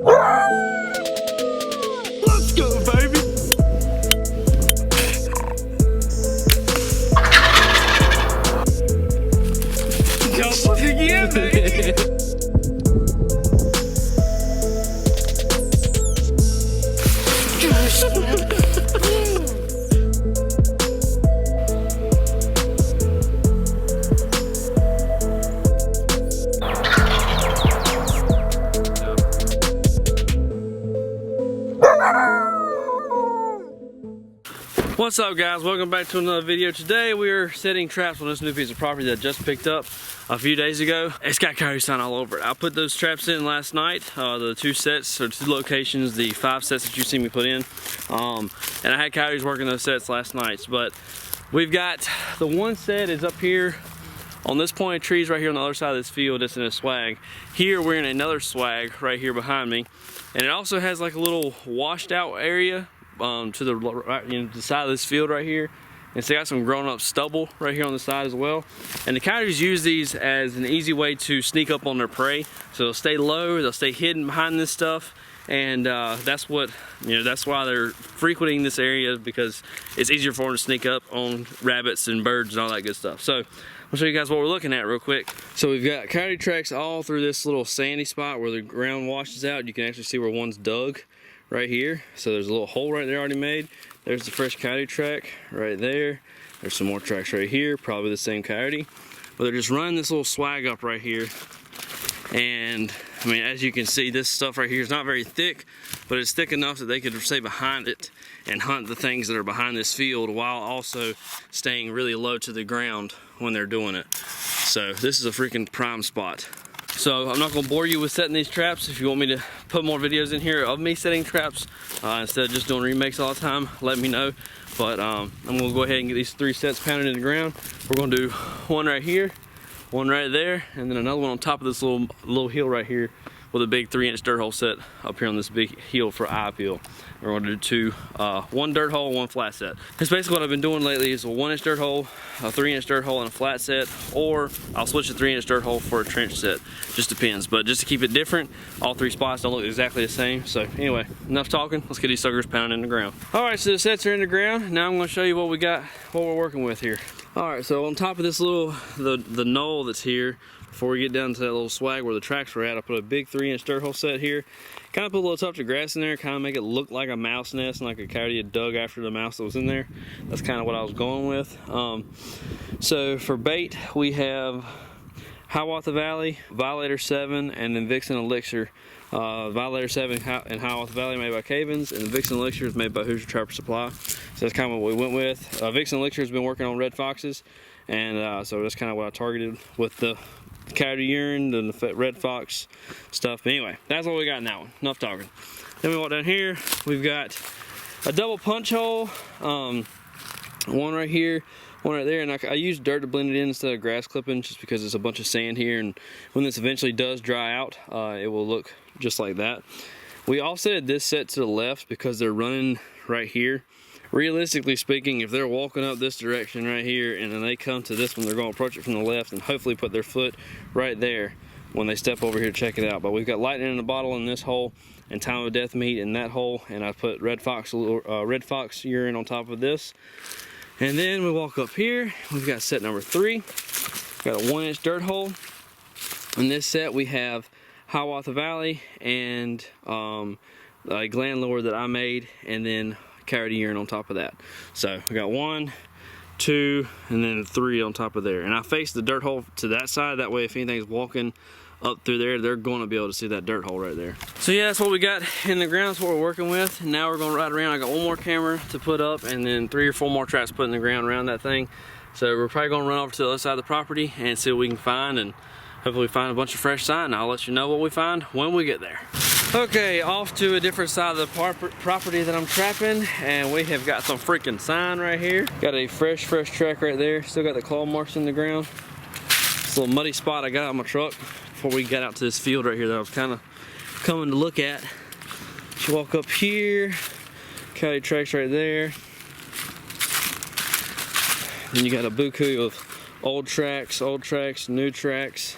Let's go, baby. Jump again, baby. What's up, guys? Welcome back to another video. Today we are setting traps on this new piece of property that I just picked up a few days ago. It's got coyote sign all over it. I put those traps in last night, the two sets or two locations, the 5 sets that you see me put in, and I had coyotes working those sets last night. But we've got the one set is up here on this point of trees right here on the other side of this field. It's in a swag. Here we're in another swag right here behind me, and it also has like a little washed out area to the right, the side of this field right here. And it's got some grown up stubble right here on the side as well. And the coyotes use these as an easy way to sneak up on their prey. So they'll stay low, they'll stay hidden behind this stuff. And that's what, that's why they're frequenting this area, because it's easier for them to sneak up on rabbits and birds and all that good stuff. So I'll show you guys what we're looking at real quick. So we've got coyote tracks all through this little sandy spot where the ground washes out. You can actually see where one's dug right here. So there's a little hole right there already made. There's the fresh coyote track right there. There's some more tracks right here, probably the same coyote. But they're just running this little swag up right here. And I mean, as you can see, this stuff right here is not very thick, but it's thick enough that they could stay behind it and hunt the things that are behind this field while also staying really low to the ground when they're doing it. So this is a freaking prime spot. So I'm not gonna bore you with setting these traps. If you want me to put more videos in here of me setting traps instead of just doing remakes all the time, let me know. But I'm gonna go ahead and get these 3 sets pounded in the ground. We're gonna do one right here, one right there, and then another one on top of this little hill right here with a big 3-inch dirt hole set up here on this big hill for eye appeal. We're gonna do 2, one dirt hole, 1 flat set. That's basically what I've been doing lately, is a 1-inch dirt hole, a 3-inch dirt hole, and a flat set, or I'll switch the 3-inch dirt hole for a trench set. Just depends, but just to keep it different, all 3 spots don't look exactly the same. So anyway, enough talking, let's get these suckers pounded in the ground. All right, so the sets are in the ground. Now I'm gonna show you what we got, what we're working with here. All right, so on top of this little, the knoll that's here, before we get down to that little swag where the tracks were at, I put a big 3-inch dirt hole set here. Kind of put a little tuft of grass in there, kind of make it look like a mouse nest and like a coyote had dug after the mouse that was in there. That's kind of what I was going with. So for bait, we have Hiawatha Valley, Violator 7, and then Vixen Elixir. Violator 7 and Hiawatha Valley made by Cavens, and the Vixen Elixir is made by Hoosier Trapper Supply. So that's kind of what we went with. Vixen Elixir has been working on red foxes, and so that's kind of what I targeted with the coyote urine and the red fox stuff. But anyway, that's what we got in that one. Enough talking. Then we walk down here. We've got a double punch hole, one right here, one right there, and I use dirt to blend it in instead of grass clipping, just because it's a bunch of sand here, and when this eventually does dry out, it will look just like that. We offset this set to the left because they're running right here. Realistically speaking, if they're walking up this direction right here and then they come to this one, they're going to approach it from the left and hopefully put their foot right there when they step over here to check it out. But we've got lightning in the bottle in this hole and time of death meat in that hole, and I put red fox urine on top of this. And then we walk up here, we've got set number 3. We've got a 1-inch dirt hole. In this set we have Hiawatha Valley and a gland lure that I made, and then coyote urine on top of that. So we got 1, 2, and then 3 on top of there. And I face the dirt hole to that side, that way if anything's walking up through there, they're going to be able to see that dirt hole right there. So yeah, that's what we got in the ground. That's what we're working with. And now we're going to ride around. I got 1 more camera to put up, and then 3 or 4 more traps put in the ground around that thing. So we're probably going to run over to the other side of the property and see what we can find, and hopefully find a bunch of fresh sign. I'll let you know what we find when we get there. Okay, off to a different side of the property that I'm trapping, and we have got some freaking sign right here. Got a fresh track right there. Still got the claw marks in the ground. This little muddy spot I got on my truck before we got out to this field right here that I was kind of coming to look at. You walk up here, coyote tracks right there. Then you got a buku of old tracks, new tracks.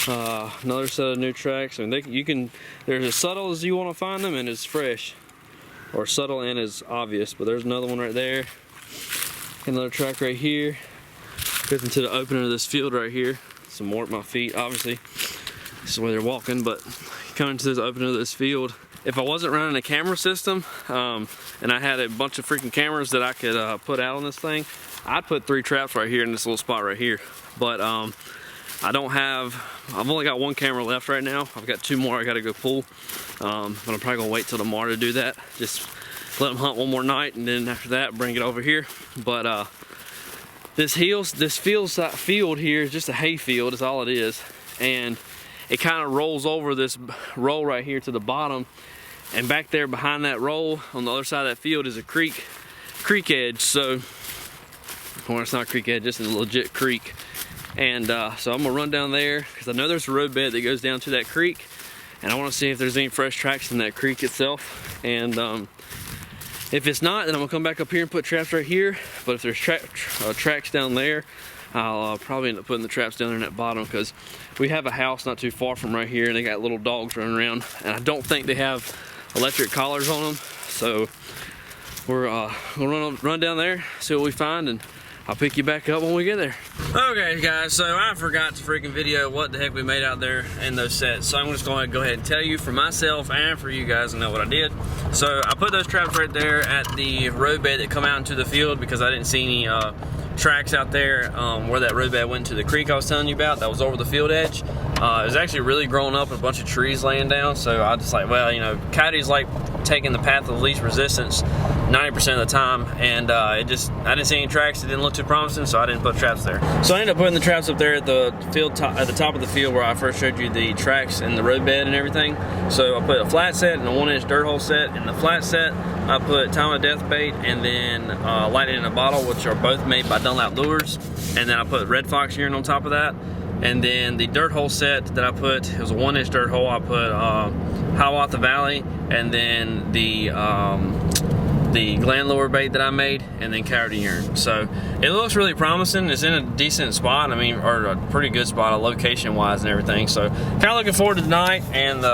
Another set of new tracks. I mean, they're as subtle as you want to find them and as fresh, or subtle and as obvious. But there's another one right there. Another track right here. Goes into the opening of this field right here. Some more at my feet, obviously. This is where they're walking, but coming to this opening of this field. If I wasn't running a camera system, and I had a bunch of freaking cameras that I could put out on this thing, I'd put 3 traps right here in this little spot right here. But I've only got 1 camera left right now. I've got 2 more I gotta go pull. But I'm probably gonna wait till tomorrow to do that. Just let them hunt one more night, and then after that, bring it over here. But this field here is just a hay field, is all it is. And it kind of rolls over this roll right here to the bottom. And back there behind that roll, on the other side of that field, is a creek edge. So, well, it's not a creek edge, it's a legit creek. And so I'm gonna run down there because I know there's a roadbed that goes down to that creek, and I want to see if there's any fresh tracks in that creek itself. And if it's not, then I'm gonna come back up here and put traps right here. But if there's tracks down there, I'll probably end up putting the traps down there in that bottom, because we have a house not too far from right here, and they got little dogs running around, and I don't think they have electric collars on them. So we're gonna run down there, see what we find, and I'll pick you back up when we get there. Okay guys, so I forgot to freaking video what the heck we made out there in those sets. So I'm just going to go ahead and tell you for myself and for you guys to know what I did. So I put those traps right there at the roadbed that come out into the field, because I didn't see any tracks out there where that roadbed went to the creek I was telling you about that was over the field edge. It was actually really grown up with a bunch of trees laying down, so I just like, well, you know, coyotes like taking the path of least resistance 90% of the time, and I didn't see any tracks. It didn't look too promising, so I didn't put traps there. So I ended up putting the traps up there at the field at the top of the field where I first showed you the tracks and the roadbed and everything. So I put a flat set and a 1-inch dirt hole set. In the flat set, I put time of death bait and then lightning in a bottle, which are both made by Dunlap Lures, and then I put red fox urine on top of that. And then the dirt hole set that I put, it was a 1-inch dirt hole. I put Hiawatha Valley, and then the gland lure bait that I made, and then Coyote urine. So it looks really promising. It's in a decent spot. I mean, or a pretty good spot, location wise and everything. So kind of looking forward to tonight, and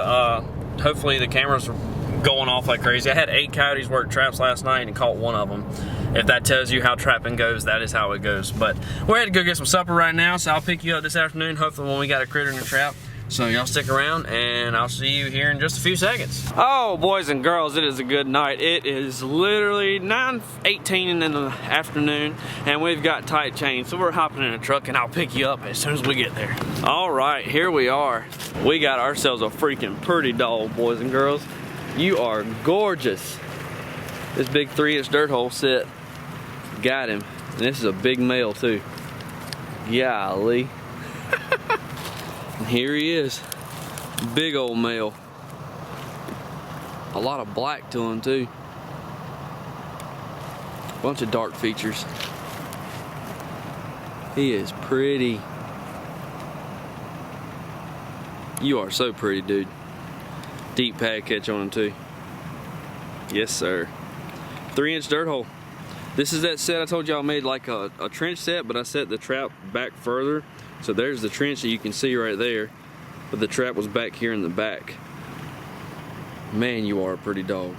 hopefully the cameras are going off like crazy. I had 8 coyotes work traps last night and caught 1 of them. If that tells you how trapping goes, that is how it goes. But we're headed to go get some supper right now, so I'll pick you up this afternoon, hopefully when we got a critter in the trap. So y'all stick around, and I'll see you here in just a few seconds. Oh, boys and girls, it is a good night. It is literally 9:18 in the afternoon, and we've got tight chains, so we're hopping in a truck, and I'll pick you up as soon as we get there. All right, here we are. We got ourselves a freaking pretty dog, boys and girls. You are gorgeous. This big 3-inch dirt hole set got him, and this is a big male too. Golly. And here he is, big old male. A lot of black to him too. Bunch of dark features. He is pretty. You are so pretty, dude. Deep pad catch on him too. Yes, sir. 3-inch dirt hole. This is that set I told y'all I made like a trench set, but I set the trap back further. So there's the trench that you can see right there, but the trap was back here in the back. Man, you are a pretty dog.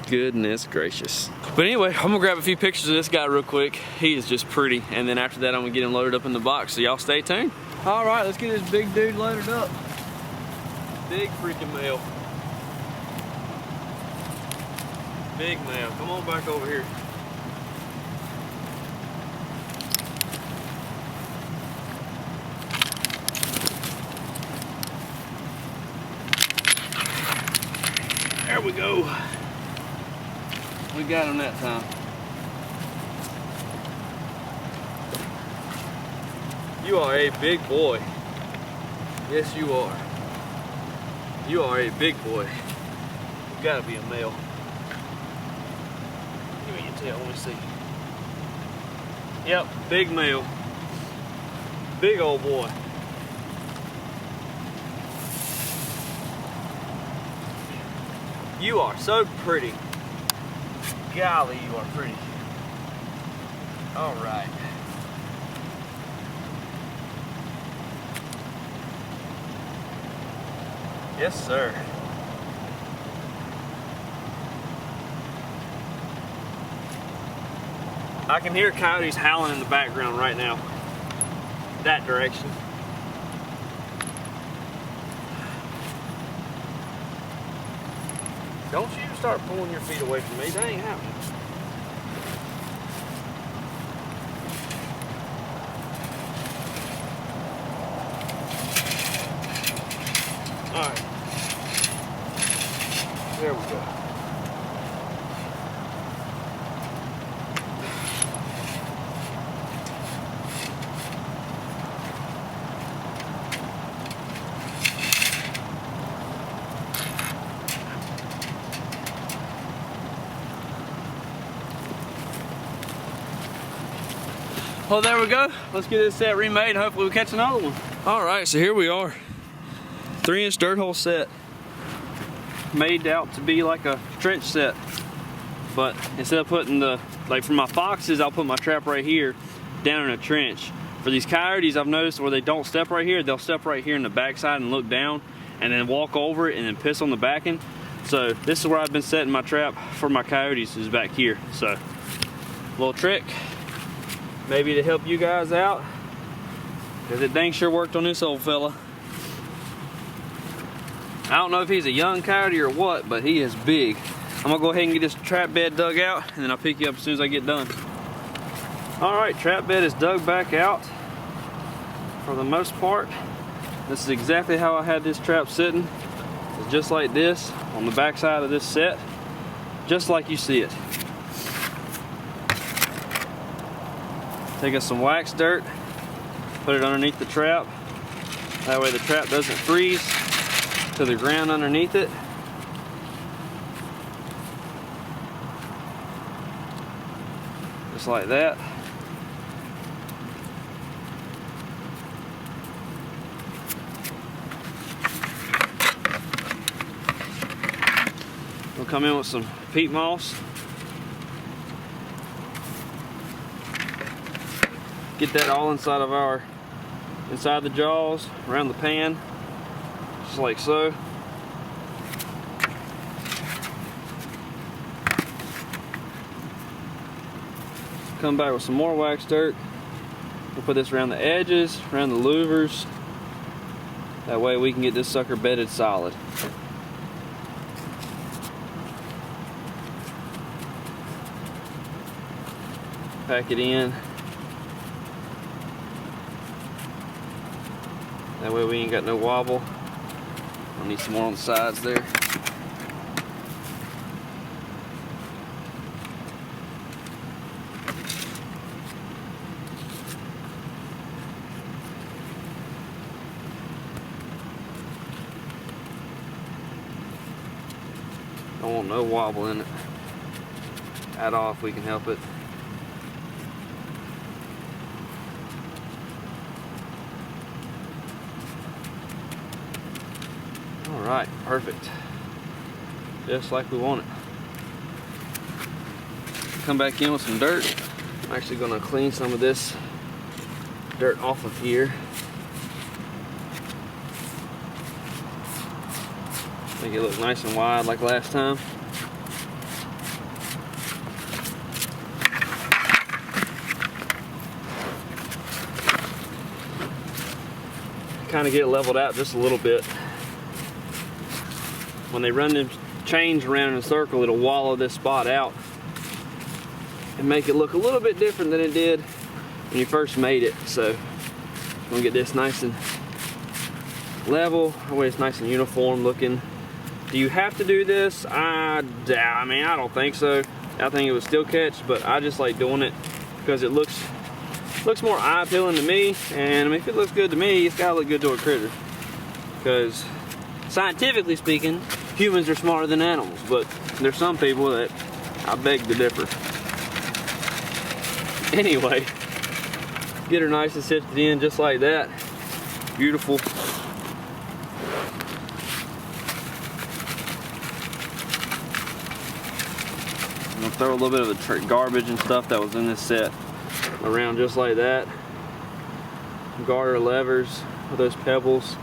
Goodness gracious. But anyway, I'm gonna grab a few pictures of this guy real quick. He is just pretty, and then after that I'm gonna get him loaded up in the box, so y'all stay tuned. All right, let's get this big dude loaded up. Big freaking male. Big male, come on back over here. There we go. We got him that time. You are a big boy. Yes, you are. You are a big boy. You gotta be a male. Give me your tail, let me see. Yep, big male. Big old boy. You are so pretty. Golly, you are pretty. All right. Yes, sir. I can hear coyotes howling in the background right now. That direction. Don't you start pulling your feet away from me. That ain't happening. Alright. There we go. Well, there we go. Let's get this set remade and hopefully we'll catch another one. All right, so here we are. 3-inch dirt hole set. Made out to be like a trench set. But instead of putting the, like for my foxes, I'll put my trap right here down in a trench. For these coyotes, I've noticed where they don't step right here, they'll step right here in the backside and look down and then walk over it and then piss on the backing. So this is where I've been setting my trap for my coyotes, is back here. So, little trick. Maybe to help you guys out, because it dang sure worked on this old fella. I don't know if he's a young coyote or what, but he is big. I'm gonna go ahead and get this trap bed dug out, and then I'll pick you up as soon as I get done. All right, trap bed is dug back out for the most part. This is exactly how I had this trap sitting. It's just like this on the back side of this set, just like you see it. Take us some wax dirt, put it underneath the trap. That way the trap doesn't freeze to the ground underneath it. Just like that. We'll come in with some peat moss. Get that all inside the jaws, around the pan, just like so. Come back with some more wax dirt. We'll put this around the edges, around the louvers. That way we can get this sucker bedded solid. Pack it in. That way we ain't got no wobble. I'll need some more on the sides there. Don't want no wobble in it at all if we can help it. Alright, perfect. Just like we want it. Come back in with some dirt. I'm actually going to clean some of this dirt off of here. Make it look nice and wide like last time. Kind of get it leveled out just a little bit. When they run the chains around in a circle, it'll wallow this spot out and make it look a little bit different than it did when you first made it. So I'm gonna get this nice and level, that way it's nice and uniform looking. Do you have to do this? I mean, I don't think so. I think it would still catch, but I just like doing it because it looks more eye-appealing to me. And I mean, if it looks good to me, it's gotta look good to a critter. Because scientifically speaking, humans are smarter than animals, but there's some people that I beg to differ. Anyway, get her nice and sifted in just like that. Beautiful. I'm gonna throw a little bit of the garbage and stuff that was in this set around just like that. Garter levers with those pebbles.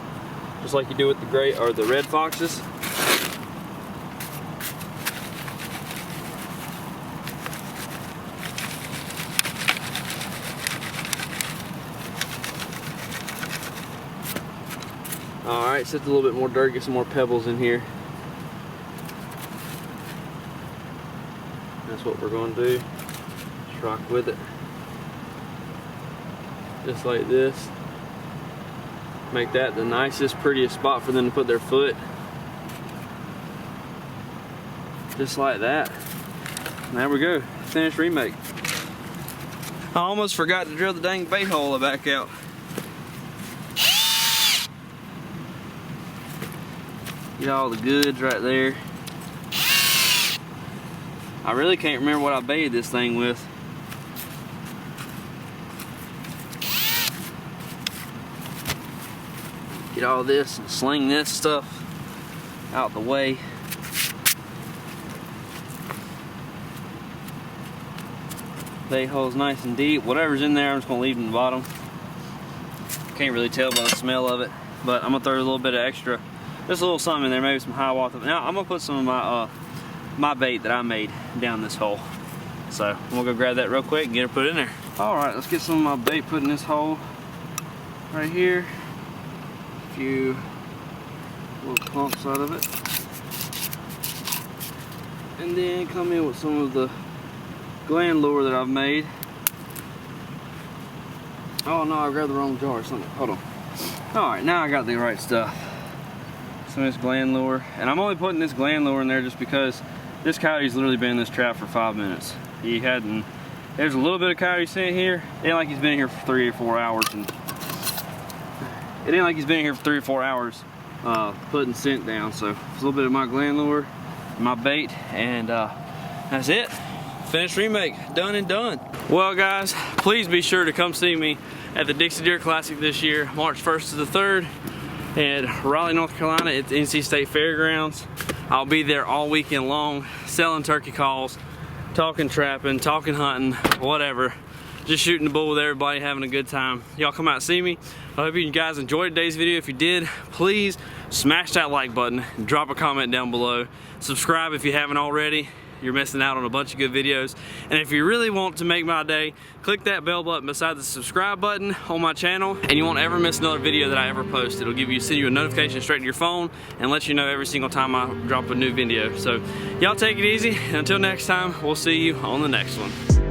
just like you do with the gray or the red foxes. Alright, set a little bit more dirt, get some more pebbles in here. That's what we're going to do. Just rock with it. Just like this. Make that the nicest, prettiest spot for them to put their foot. Just like that. And there we go. Finished remake. I almost forgot to drill the dang bait hole back out. Get all the goods right there. I really can't remember what I baited this thing with. Get all this and sling this stuff out the way. Bait hole's nice and deep. Whatever's in there, I'm just gonna leave in the bottom. Can't really tell by the smell of it, but I'm gonna throw a little bit of extra, just a little something in there, maybe some high water. Now I'm gonna put some of my my bait that I made down this hole. So I'm gonna go grab that real quick and get it put in there. All right, let's get some of my bait put in this hole right here. A few little clumps out of it, and then come in with some of the gland lure that I've made. Oh no, I grabbed the wrong jar or something. Hold on. All right, now I got the right stuff. Some of this gland lure, and I'm only putting this gland lure in there just because this coyote's literally been in this trap for 5 minutes. He hadn't. There's a little bit of coyote scent here. It ain't like he's been here for 3 or 4 hours, and it ain't like he's been here for 3 or 4 hours putting scent down. So a little bit of my gland lure, my bait, and that's it. Finished remake, done and done. Well guys, please be sure to come see me at the Dixie Deer Classic this year, March 1st to the 3rd. In Raleigh, North Carolina at the NC State Fairgrounds. I'll be there all weekend long, selling turkey calls, talking trapping, talking hunting, whatever. Just shooting the bull with everybody, having a good time. Y'all come out and see me. I hope you guys enjoyed today's video. If you did, please smash that like button, drop a comment down below. Subscribe if you haven't already. You're missing out on a bunch of good videos. And if you really want to make my day, click that bell button beside the subscribe button on my channel, and you won't ever miss another video that I ever post. It'll send you a notification straight to your phone and let you know every single time I drop a new video. So y'all take it easy, and until next time, we'll see you on the next one.